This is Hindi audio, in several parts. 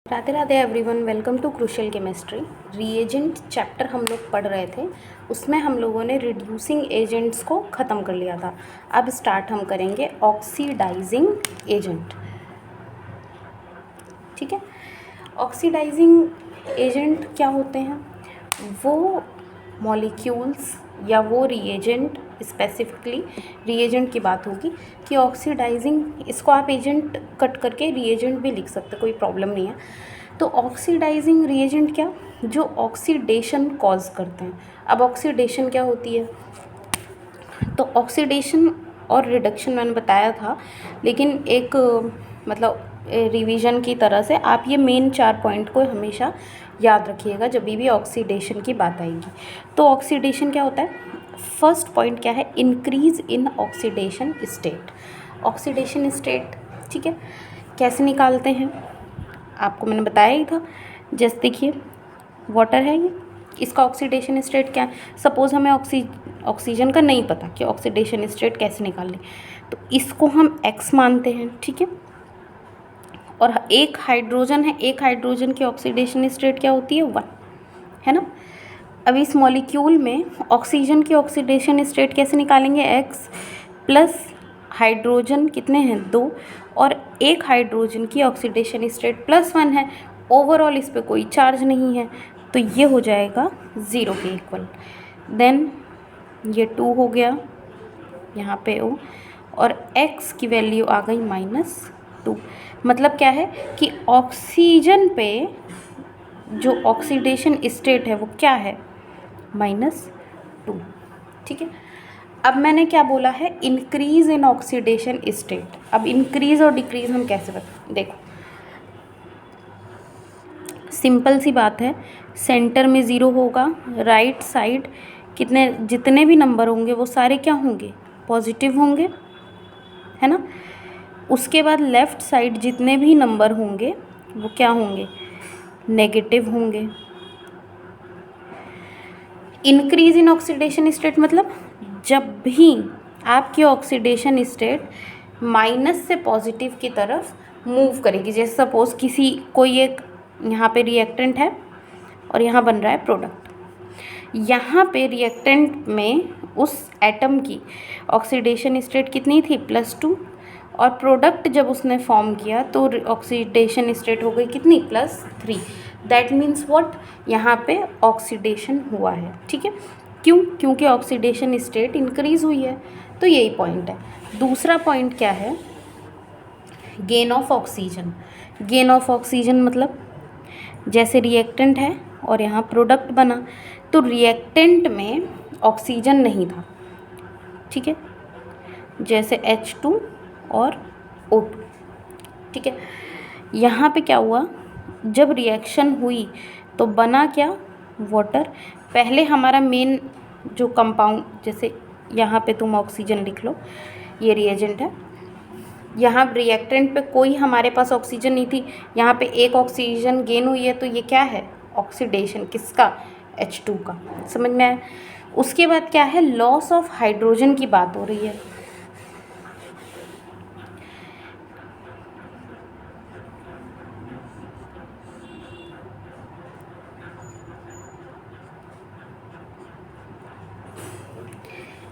Radhe Radhe everyone, welcome to crucial chemistry. Reagent chapter हम लोग पढ़ रहे थे, उसमें हम लोगों ने रिड्यूसिंग एजेंट्स को ख़त्म कर लिया था। अब स्टार्ट हम करेंगे ऑक्सीडाइजिंग एजेंट। ठीक है, ऑक्सीडाइजिंग एजेंट क्या होते हैं? वो मॉलिक्यूल्स या वो रिएजेंट, स्पेसिफिकली रिएजेंट की बात होगी कि ऑक्सीडाइजिंग, इसको आप एजेंट कट करके रिएजेंट भी लिख सकते, कोई प्रॉब्लम नहीं है। तो ऑक्सीडाइजिंग रिएजेंट क्या, जो ऑक्सीडेशन कॉज करते हैं। अब ऑक्सीडेशन क्या होती है? तो ऑक्सीडेशन और रिडक्शन मैंने बताया था, लेकिन एक मतलब रिवीजन की तरह से आप ये मेन 4 पॉइंट को हमेशा याद रखिएगा जब भी ऑक्सीडेशन की बात आएगी। तो ऑक्सीडेशन क्या होता है? फर्स्ट पॉइंट क्या है? Increase in oxidation state. Oxidation state, ठीक है, कैसे निकालते हैं आपको मैंने बताया ही था। जैसे देखिए, वाटर है ये, इसका ऑक्सीडेशन स्टेट क्या है? सपोज़ हमें ऑक्सीजन का नहीं पता कि ऑक्सीडेशन स्टेट कैसे निकालें, तो इसको हम X मानते हैं, ठीक है। और एक हाइड्रोजन है, एक हाइड्रोजन की ऑक्सीडेशन स्टेट क्या होती है? 1, है ना। अब इस मॉलिक्यूल में ऑक्सीजन की ऑक्सीडेशन स्टेट कैसे निकालेंगे? X प्लस हाइड्रोजन कितने हैं? 2, और एक हाइड्रोजन की ऑक्सीडेशन स्टेट +1 है। ओवरऑल इस पे कोई चार्ज नहीं है, तो ये हो जाएगा 0 के इक्वल। देन ये 2 हो गया यहाँ पे O, और X की वैल्यू आ गई -2। मतलब क्या है कि ऑक्सीजन पे जो ऑक्सीडेशन स्टेट है वो क्या है? -2, ठीक है। अब मैंने क्या बोला है? Increase in oxidation state. अब इंक्रीज और डिक्रीज हम कैसे बताएं? देखो, सिंपल सी बात है, सेंटर में 0 होगा, राइट साइड कितने जितने भी नंबर होंगे वो सारे क्या होंगे? पॉजिटिव होंगे, है ना। उसके बाद लेफ़्ट साइड जितने भी नंबर होंगे वो क्या होंगे? नेगेटिव होंगे। इंक्रीज इन ऑक्सीडेशन स्टेट मतलब जब भी आपकी ऑक्सीडेशन स्टेट माइनस से पॉजिटिव की तरफ मूव करेगी। जैसे सपोज़ कोई एक यहाँ पे रिएक्टेंट है और यहाँ बन रहा है प्रोडक्ट। यहाँ पे रिएक्टेंट में उस एटम की ऑक्सीडेशन स्टेट कितनी थी? +2, और प्रोडक्ट जब उसने फॉर्म किया तो ऑक्सीडेशन स्टेट हो गई कितनी? +3। That means what? यहाँ पे ऑक्सीडेशन हुआ है, ठीक है। क्यों? क्योंकि ऑक्सीडेशन स्टेट इंक्रीज हुई है। तो यही पॉइंट है। दूसरा पॉइंट क्या है? Gain of oxygen. Gain of oxygen मतलब जैसे रिएक्टेंट है और यहाँ प्रोडक्ट बना, तो रिएक्टेंट में ऑक्सीजन नहीं था, ठीक है, जैसे H2 और O2, ठीक है। यहाँ पे क्या हुआ? जब रिएक्शन हुई तो बना क्या? वाटर। पहले हमारा मेन जो कंपाउंड, जैसे यहाँ पे तुम ऑक्सीजन लिख लो, ये रिएजेंट है। यहाँ रिएक्टेंट पे कोई हमारे पास ऑक्सीजन नहीं थी, यहाँ पे एक ऑक्सीजन गेन हुई है, तो ये क्या है? ऑक्सीडेशन। किसका? H2 का। समझ में आया? उसके बाद क्या है? लॉस ऑफ हाइड्रोजन की बात हो रही है।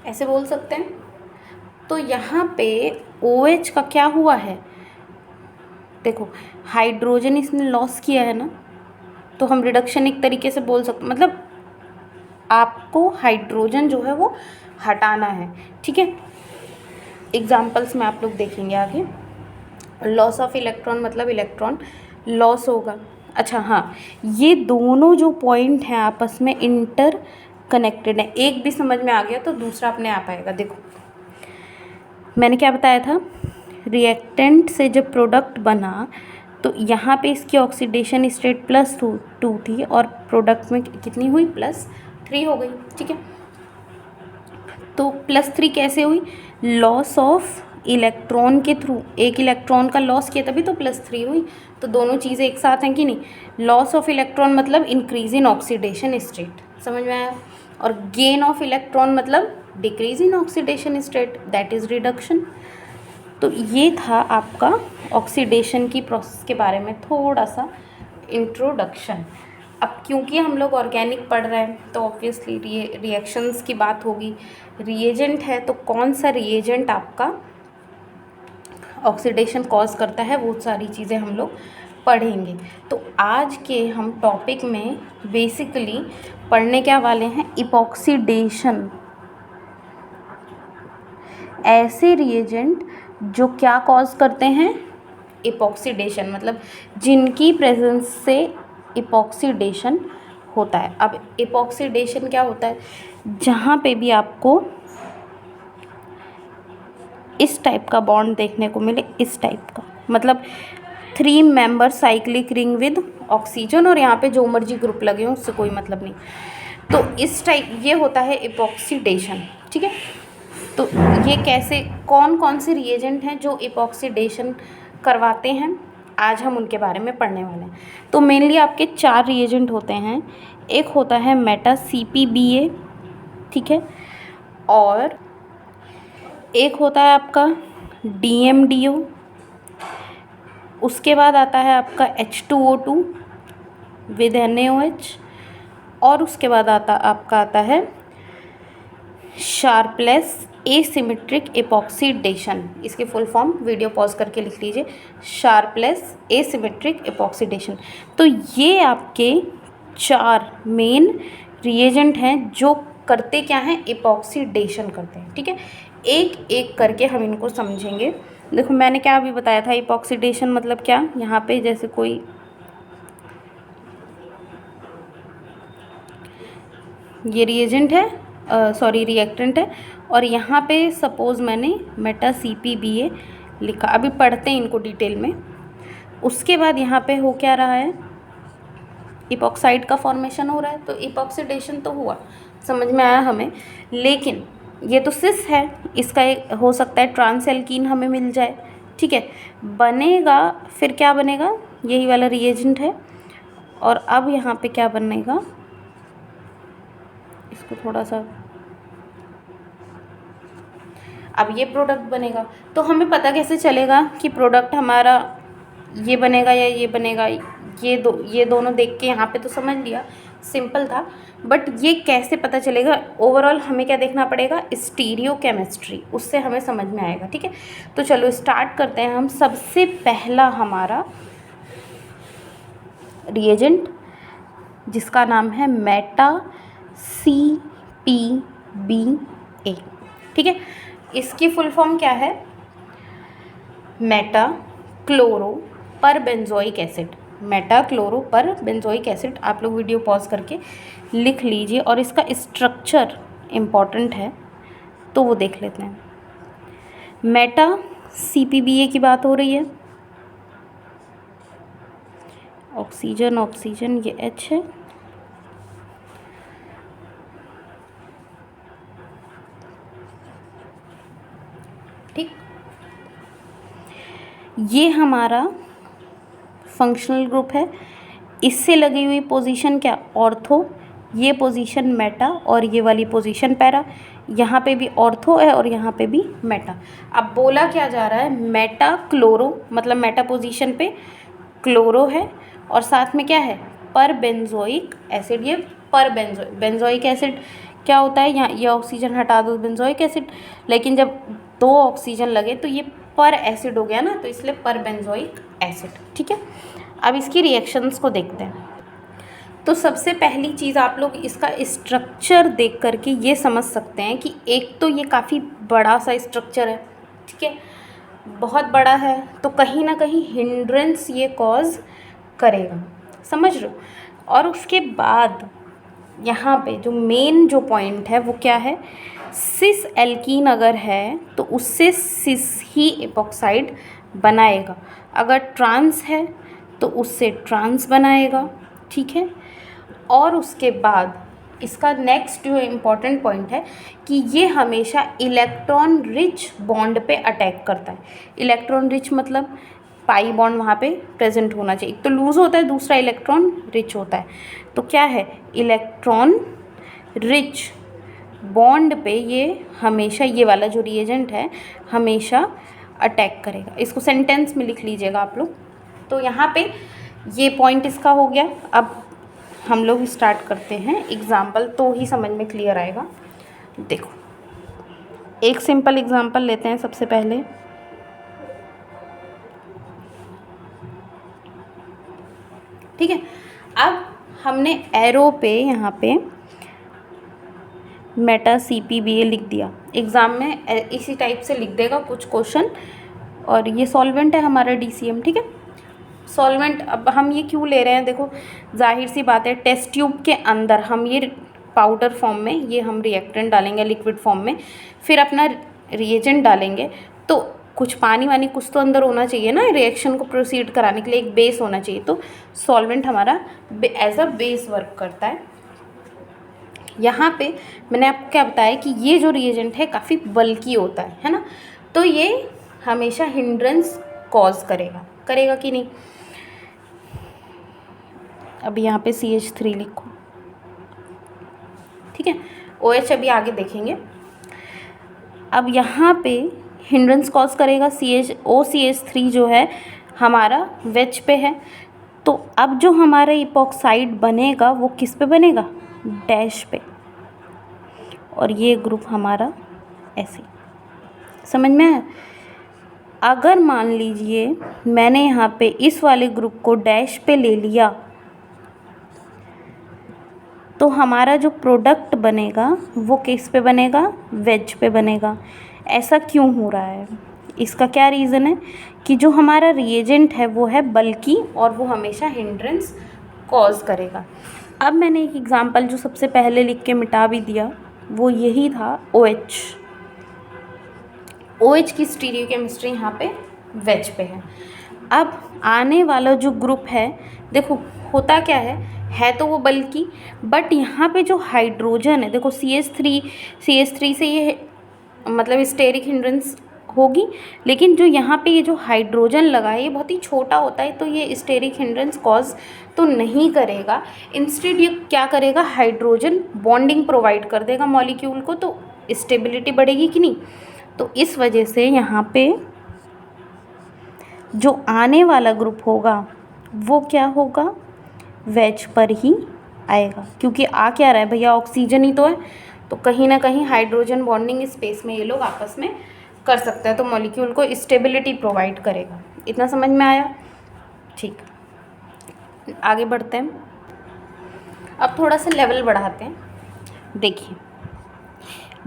ऐसे बोल सकते हैं। तो यहाँ पे OH का क्या हुआ है? देखो, हाइड्रोजन इसने लॉस किया है ना, तो हम रिडक्शन एक तरीके से बोल सकते, मतलब आपको हाइड्रोजन जो है वो हटाना है, ठीक है। एग्जाम्पल्स में आप लोग देखेंगे आगे। लॉस ऑफ इलेक्ट्रॉन मतलब इलेक्ट्रॉन लॉस होगा। अच्छा हाँ, ये दोनों जो पॉइंट हैं आपस में इंटर कनेक्टेड है। एक भी समझ में आ गया तो दूसरा अपने आप आएगा। देखो, मैंने क्या बताया था? रिएक्टेंट से जब प्रोडक्ट बना तो यहाँ पे इसकी ऑक्सीडेशन स्टेट +2 थी और प्रोडक्ट में कितनी हुई? +3 हो गई, ठीक है। तो +3 कैसे हुई? लॉस ऑफ इलेक्ट्रॉन के थ्रू, एक इलेक्ट्रॉन का लॉस किया तभी तो +3 हुई। तो दोनों चीज़ें एक साथ हैं कि नहीं? लॉस ऑफ इलेक्ट्रॉन मतलब इंक्रीज इन ऑक्सीडेशन स्टेट, समझ में आया। और गेन ऑफ इलेक्ट्रॉन मतलब decrease in oxidation state, that is reduction. तो ये था आपका ऑक्सीडेशन की प्रोसेस के बारे में थोड़ा सा इंट्रोडक्शन। अब क्योंकि हम लोग ऑर्गेनिक पढ़ रहे हैं तो ऑब्वियसली रिएक्शंस की बात होगी। रिएजेंट है तो कौन सा रिएजेंट आपका ऑक्सीडेशन कॉज करता है, वो सारी चीज़ें हम लोग पढ़ेंगे। तो आज के हम टॉपिक में बेसिकली पढ़ने क्या वाले हैं, इपॉक्सीडेशन। ऐसे रिएजेंट जो क्या कॉज करते हैं, इपॉक्सीडेशन, मतलब जिनकी प्रेजेंस से इपॉक्सीडेशन होता है। अब इपॉक्सीडेशन क्या होता है, जहाँ पे भी आपको इस टाइप का बॉन्ड देखने को मिले, इस टाइप का, मतलब 3 member cyclic ring with oxygen, और यहाँ पे जो मर्जी ग्रुप लगे हों उससे कोई मतलब नहीं। तो इस टाइप ये होता है इपॉक्सीडेशन, ठीक है। तो ये कैसे, कौन कौन से रिएजेंट हैं जो इपॉक्सीडेशन करवाते हैं, आज हम उनके बारे में पढ़ने वाले हैं। तो मेनली आपके 4 रिएजेंट होते हैं। एक होता है मेटा CpBa, ठीक है, और एक होता है आपका DMDO, उसके बाद आता है आपका H2O2 विद NaOH, और उसके बाद आता है शार्पलेस एसिमेट्रिक इपॉक्सीडेशन। इसकी फुल फॉर्म वीडियो पॉज करके लिख लीजिए, शार्पलेस एसिमेट्रिक इपॉक्सीडेशन। तो ये आपके 4 मेन रिएजेंट हैं जो करते क्या हैं, इपॉक्सीडेशन करते हैं, ठीक है। एक एक करके हम इनको समझेंगे। देखो मैंने क्या अभी बताया था, इपॉक्सीडेशन मतलब क्या, यहाँ पे जैसे कोई ये रिएजेंट है, रिएक्टेंट है, और यहाँ पे सपोज़ मैंने मेटा CpBa लिखा। अभी पढ़ते हैं इनको डिटेल में। उसके बाद यहाँ पे हो क्या रहा है, इपॉक्साइड का फॉर्मेशन हो रहा है। तो इपॉक्सीडेशन तो हुआ, समझ में आया हमें। लेकिन ये तो सिस है, इसका एक हो सकता है ट्रांस एल्कीन हमें मिल जाए, ठीक है, बनेगा। फिर क्या बनेगा, यही वाला रिएजेंट है, और अब यहाँ पे क्या बनेगा, इसको थोड़ा सा, अब ये प्रोडक्ट बनेगा। तो हमें पता कैसे चलेगा कि प्रोडक्ट हमारा ये बनेगा या ये बनेगा, ये दोनों देख के यहाँ पे तो समझ लिया, सिंपल था। बट ये कैसे पता चलेगा, ओवरऑल हमें क्या देखना पड़ेगा, स्टीरियो केमिस्ट्री, उससे हमें समझ में आएगा, ठीक है। तो चलो स्टार्ट करते हैं हम। सबसे पहला हमारा रिएजेंट जिसका नाम है मेटा CpBa, ठीक है। इसकी फुल फॉर्म क्या है, मेटा क्लोरो पर बेंजोइक एसिड। मेटा क्लोरो पर बेंजोइक एसिड, आप लोग वीडियो पॉज करके लिख लीजिए, और इसका स्ट्रक्चर इम्पॉर्टेंट है तो वो देख लेते हैं। मेटा CpBa की बात हो रही है, ऑक्सीजन ऑक्सीजन, ये H है, ठीक। ये हमारा फंक्शनल ग्रुप है। इससे लगी हुई पोजीशन क्या, ऑर्थो, ये पोजीशन मेटा, और ये वाली पोजीशन पैरा। यहाँ पे भी ऑर्थो है और यहाँ पे भी मेटा। अब बोला क्या जा रहा है, मेटा क्लोरो, मतलब मेटा पोजीशन पे क्लोरो है, और साथ में क्या है, पर बेंजोइक एसिड। ये पर बेंजोइक एसिड क्या होता है, यहाँ ये ऑक्सीजन हटा दो, बेंजोइक एसिड, लेकिन जब 2 ऑक्सीजन लगे तो ये पर एसिड हो गया ना, तो इसलिए पर बेंजोइक एसिड, ठीक है। अब इसकी रिएक्शंस को देखते हैं। तो सबसे पहली चीज़ आप लोग इसका स्ट्रक्चर देख करके ये समझ सकते हैं कि एक तो ये काफ़ी बड़ा सा स्ट्रक्चर है, ठीक है, बहुत बड़ा है, तो कहीं ना कहीं हिंड्रेंस ये कॉज करेगा, समझ लो। और उसके बाद यहाँ पे जो मेन जो पॉइंट है वो क्या है, सिस एल्कीन अगर है तो उससे सिस ही इपॉक्साइड बनाएगा, अगर ट्रांस है तो उससे ट्रांस बनाएगा, ठीक है। और उसके बाद इसका नेक्स्ट जो इम्पॉर्टेंट पॉइंट है कि ये हमेशा इलेक्ट्रॉन रिच बॉन्ड पे अटैक करता है। इलेक्ट्रॉन रिच मतलब पाई बॉन्ड वहाँ पे प्रेजेंट होना चाहिए, एक तो लूज़ होता है, दूसरा इलेक्ट्रॉन रिच होता है। तो क्या है, इलेक्ट्रॉन रिच बॉन्ड पे ये हमेशा, ये वाला जो रिएजेंट है हमेशा अटैक करेगा। इसको सेंटेंस में लिख लीजिएगा आप लोग। तो यहाँ पे ये पॉइंट इसका हो गया। अब हम लोग स्टार्ट करते हैं एग्जाम्पल, तो ही समझ में क्लियर आएगा। देखो एक सिंपल एग्जाम्पल लेते हैं सबसे पहले। ठीक है, अब हमने एरो पे यहाँ पे मेटा CPBA लिख दिया। एग्ज़ाम में इसी टाइप से लिख देगा कुछ क्वेश्चन। और ये सॉल्वेंट है हमारा DCM। ठीक है, सॉल्वेंट अब हम ये क्यों ले रहे हैं, देखो जाहिर सी बात है, टेस्ट ट्यूब के अंदर हम ये पाउडर फॉर्म में ये हम रिएक्टेंट डालेंगे लिक्विड फॉर्म में, फिर अपना रिएजेंट डालेंगे, तो कुछ पानी वानी कुछ तो अंदर होना चाहिए ना, रिएक्शन को प्रोसीड कराने के लिए एक बेस होना चाहिए। तो सॉल्वेंट हमारा एज अ बेस वर्क करता है। यहाँ पे मैंने आपको क्या बताया कि ये जो रिएजेंट है काफ़ी बल्की होता है ना, तो ये हमेशा हिंड्रेंस कॉज करेगा कि नहीं। अब यहाँ पे CH3 लिखो। ठीक है, OH अभी आगे देखेंगे। अब यहाँ पे हिंड्रेंस कॉज करेगा OCH3 जो है हमारा वेज पे है। तो अब जो हमारा इपॉक्साइड बनेगा वो किस पे बनेगा, डैश पे। और ये ग्रुप हमारा ऐसे, समझ में आया। अगर मान लीजिए मैंने यहाँ पे इस वाले ग्रुप को डैश पे ले लिया, तो हमारा जो प्रोडक्ट बनेगा वो किस पे बनेगा, वेज पे बनेगा। ऐसा क्यों हो रहा है, इसका क्या रीज़न है कि जो हमारा रिएजेंट है वो है बल्कि, और वो हमेशा हिंड्रेंस कॉज करेगा। अब मैंने एक एग्जांपल जो सबसे पहले लिख के मिटा भी दिया, वो यही था OH की स्टीरियोकेमिस्ट्री यहाँ पे वेज पे है। अब आने वाला जो ग्रुप है, देखो होता क्या है तो वो बल्कि, बट यहाँ पे जो हाइड्रोजन है, देखो CH3 से ये मतलब स्टेरिक हिंड्रेंस होगी, लेकिन जो यहाँ पे ये जो हाइड्रोजन लगा है ये बहुत ही छोटा होता है, तो ये स्टेरिक हिंड्रेंस कॉज तो नहीं करेगा। इंस्टेड ये क्या करेगा, हाइड्रोजन बॉन्डिंग प्रोवाइड कर देगा मॉलिक्यूल को, तो स्टेबिलिटी बढ़ेगी कि नहीं। तो इस वजह से यहाँ पे जो आने वाला ग्रुप होगा वो क्या होगा, वेज पर ही आएगा, क्योंकि आ क्या रहा है भैया, ऑक्सीजन ही तो है, तो कहीं ना कहीं हाइड्रोजन बॉन्डिंग स्पेस में ये लोग आपस में कर सकते हैं, तो मॉलिक्यूल को स्टेबिलिटी प्रोवाइड करेगा। इतना समझ में आया, ठीक। आगे बढ़ते हैं, अब थोड़ा सा लेवल बढ़ाते हैं। देखिए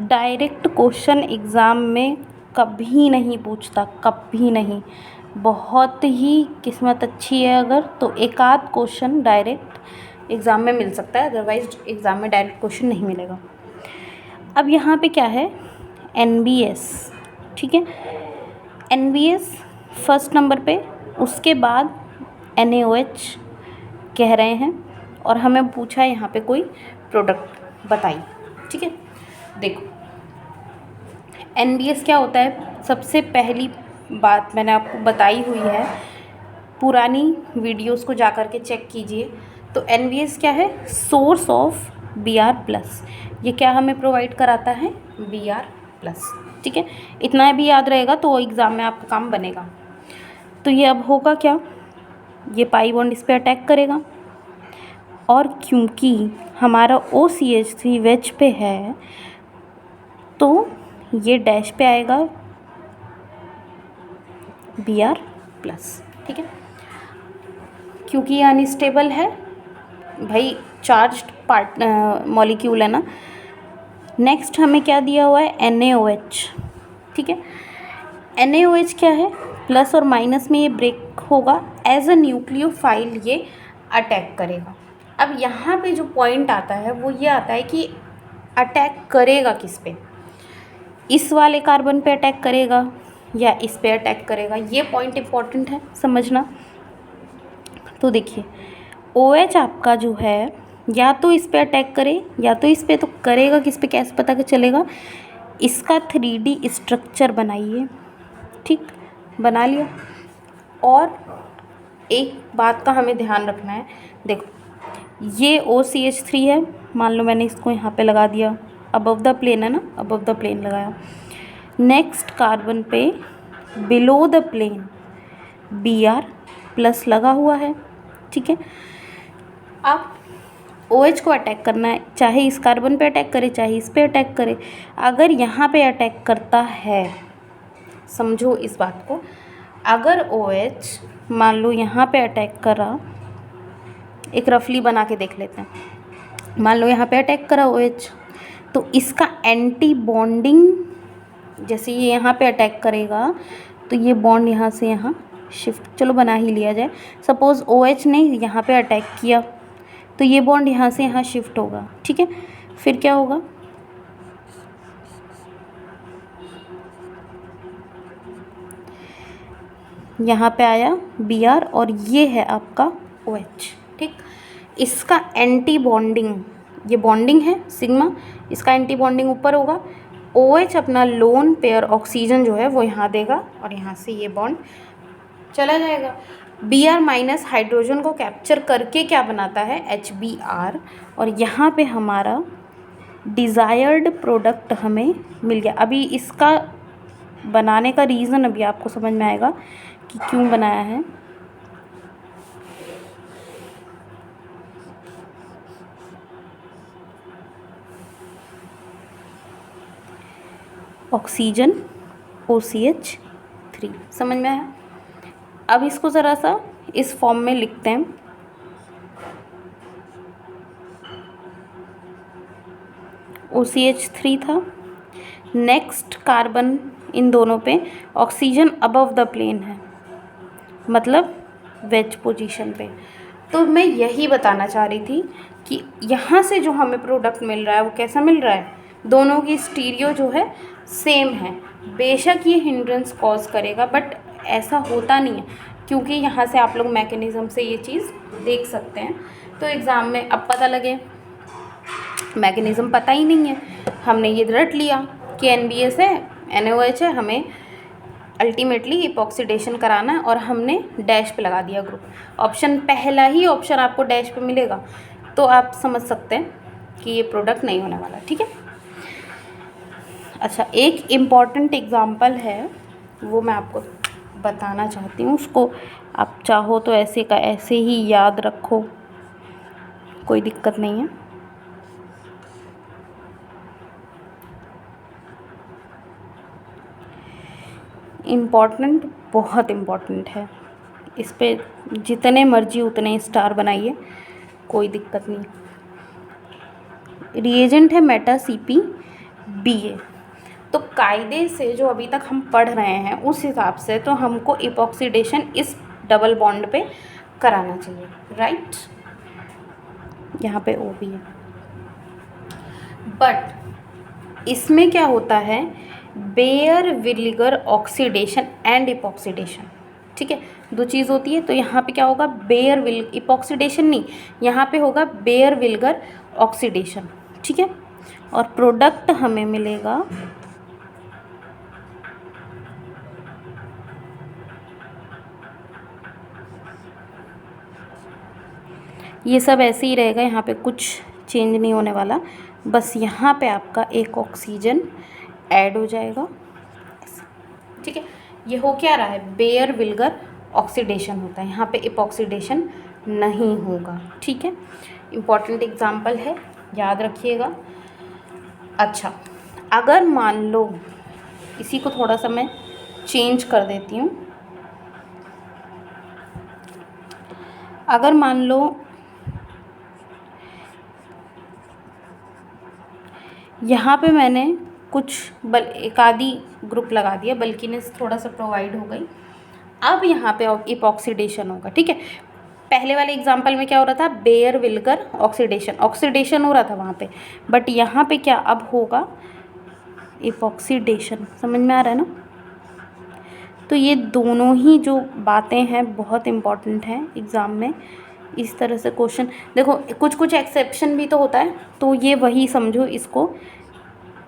डायरेक्ट क्वेश्चन एग्ज़ाम में कभी नहीं पूछता, कभी नहीं। बहुत ही किस्मत अच्छी है अगर, तो एक आध क्वेश्चन डायरेक्ट एग्ज़ाम में मिल सकता है, अदरवाइज एग्ज़ाम में डायरेक्ट क्वेश्चन नहीं मिलेगा। अब यहाँ पे क्या है, NBS। ठीक है, NBS फर्स्ट नंबर पे, उसके बाद NaOH कह रहे हैं, और हमें पूछा है यहाँ पे कोई प्रोडक्ट बताइए। ठीक है, देखो NBS क्या होता है, सबसे पहली बात मैंने आपको बताई हुई है, पुरानी वीडियोस को जा कर के चेक कीजिए। तो NBS क्या है, सोर्स ऑफ Br+। ये क्या हमें प्रोवाइड कराता है, Br+। ठीक है, इतना भी याद रहेगा तो एग्ज़ाम में आपका काम बनेगा। तो ये अब होगा क्या, ये पाई बॉन्ड इस पर अटैक करेगा, और क्योंकि हमारा OCH3 वेज पे है तो ये डैश पे आएगा Br+। ठीक है, क्योंकि ये अनस्टेबल है भाई, चार्ज्ड पार्ट मॉलिक्यूल है ना। नेक्स्ट हमें क्या दिया हुआ है, NaOH। ठीक है, NaOH क्या है, प्लस और माइनस में ये ब्रेक होगा, एज अ न्यूक्लियोफाइल ये अटैक करेगा। अब यहाँ पे जो पॉइंट आता है वो ये आता है कि अटैक करेगा किस पे, इस वाले कार्बन पे अटैक करेगा या इस पे अटैक करेगा, ये पॉइंट इम्पॉर्टेंट है समझना। तो देखिए OH आपका जो है या तो इस पे अटैक करे या तो इस पे, तो करेगा किस पे कैसे पता चलेगा, इसका 3D स्ट्रक्चर बनाइए। ठीक, बना लिया। और एक बात का हमें ध्यान रखना है, देखो ये OCH3 है, मान लो मैंने इसको यहाँ पे लगा दिया, अबव द प्लेन है ना, अबव द प्लेन लगाया। नेक्स्ट कार्बन पे बिलो द प्लेन Br+ लगा हुआ है, ठीक है। अब OH को अटैक करना है, चाहे इस कार्बन पे अटैक करे चाहे इस पे अटैक करे। अगर यहाँ पे अटैक करता है, समझो इस बात को, अगर OH मान लो यहाँ पे अटैक करा, एक रफली बना के देख लेते हैं, मान लो यहाँ पे अटैक करा OH, तो इसका एंटी बॉन्डिंग, जैसे ये यहाँ पे अटैक करेगा तो ये बॉन्ड यहाँ से यहाँ शिफ्ट, चलो बना ही लिया जाए। सपोज़ OH ने यहाँ पे अटैक किया तो ये बॉन्ड यहाँ से यहाँ शिफ्ट होगा, ठीक है। फिर क्या होगा, यहाँ पे आया Br और ये है आपका OH, ठीक। इसका एंटी बॉन्डिंग, ये बॉन्डिंग है सिग्मा, इसका एंटी बॉन्डिंग ऊपर होगा। OH अपना लोन पेयर ऑक्सीजन जो है वो यहाँ देगा और यहाँ से ये बॉन्ड चला जाएगा। Br माइनस हाइड्रोजन को कैप्चर करके क्या बनाता है, HBr, और यहाँ पे हमारा डिज़ायर्ड प्रोडक्ट हमें मिल गया। अभी इसका बनाने का रीज़न अभी आपको समझ में आएगा कि क्यों बनाया है। ऑक्सीजन OCH3, समझ में आया। अब इसको ज़रा सा इस फॉर्म में लिखते हैं। OCH3 था, नेक्स्ट कार्बन इन दोनों पे, ऑक्सीजन अबव द प्लेन है, मतलब वेज पोजीशन पे। तो मैं यही बताना चाह रही थी कि यहाँ से जो हमें प्रोडक्ट मिल रहा है वो कैसा मिल रहा है, दोनों की स्टीरियो जो है सेम है। बेशक ये हिंड्रेंस कॉज करेगा बट ऐसा होता नहीं है, क्योंकि यहाँ से आप लोग मैकेनिज़्म से ये चीज़ देख सकते हैं। तो एग्ज़ाम में अब पता लगे, मैकेनिज़्म पता ही नहीं है, हमने ये रट लिया कि NBS है, NaOH है, हमें अल्टीमेटली इपॉक्सीडेशन कराना है और हमने डैश पे लगा दिया ग्रुप। ऑप्शन पहला ही ऑप्शन आपको डैश पे मिलेगा तो आप समझ सकते हैं कि ये प्रोडक्ट नहीं होने वाला, ठीक है। अच्छा, एक इम्पॉर्टेंट एग्जांपल है वो मैं आपको बताना चाहती हूँ, उसको आप चाहो तो ऐसे का ऐसे ही याद रखो, कोई दिक्कत नहीं है। इम्पॉर्टेंट, बहुत इम्पॉर्टेंट है, इस पे जितने मर्जी उतने स्टार बनाइए, कोई दिक्कत नहीं। रिएजेंट है मेटा CpBa। तो कायदे से जो अभी तक हम पढ़ रहे हैं उस हिसाब से तो हमको इपॉक्सीडेशन इस डबल बॉन्ड पे कराना चाहिए, राइट। यहाँ पे O भी है, बट इसमें क्या होता है, बेयर विल्गर ऑक्सीडेशन एंड इपॉक्सीडेशन, ठीक है, दो चीज़ होती है। तो यहाँ पे क्या होगा, बेयर विल इपॉक्सीडेशन नहीं, यहाँ पे होगा बेयर विल्गर ऑक्सीडेशन, ठीक है। और प्रोडक्ट हमें मिलेगा ये सब ऐसे ही रहेगा, यहाँ पे कुछ चेंज नहीं होने वाला, बस यहाँ पे आपका एक ऑक्सीजन ऐड हो जाएगा, ठीक है। ये हो क्या रहा है, बेयर विल्गर ऑक्सीडेशन होता है, यहाँ पे इपॉक्सीडेशन नहीं होगा, ठीक है। इम्पॉर्टेंट एग्जाम्पल है, याद रखिएगा। अच्छा, अगर मान लो, इसी को थोड़ा सा मैं चेंज कर देती हूँ, अगर मान लो यहाँ पे मैंने कुछ एक आधी ग्रुप लगा दिया, बल्किनेस थोड़ा सा प्रोवाइड हो गई, अब यहाँ पे इपॉक्सीडेशन होगा, ठीक है। पहले वाले एग्जांपल में क्या हो रहा था, बेयर विल्गर ऑक्सीडेशन हो रहा था वहाँ पे, बट यहाँ पे क्या अब होगा, इपॉक्सीडेशन। समझ में आ रहा है ना। तो ये दोनों ही जो बातें हैं बहुत इम्पॉर्टेंट हैं एग्ज़ाम में, इस तरह से क्वेश्चन देखो, कुछ कुछ एक्सेप्शन भी तो होता है, तो ये वही समझो इसको,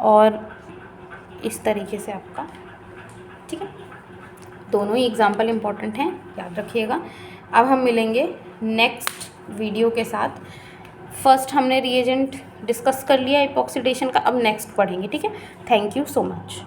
और इस तरीके से आपका, ठीक है। दोनों ही एग्जाम्पल इम्पॉर्टेंट हैं, याद रखिएगा। अब हम मिलेंगे नेक्स्ट वीडियो के साथ। फर्स्ट हमने रिएजेंट डिस्कस कर लिया इपॉक्सीडेशन का, अब नेक्स्ट पढ़ेंगे, ठीक है। Thank you so much.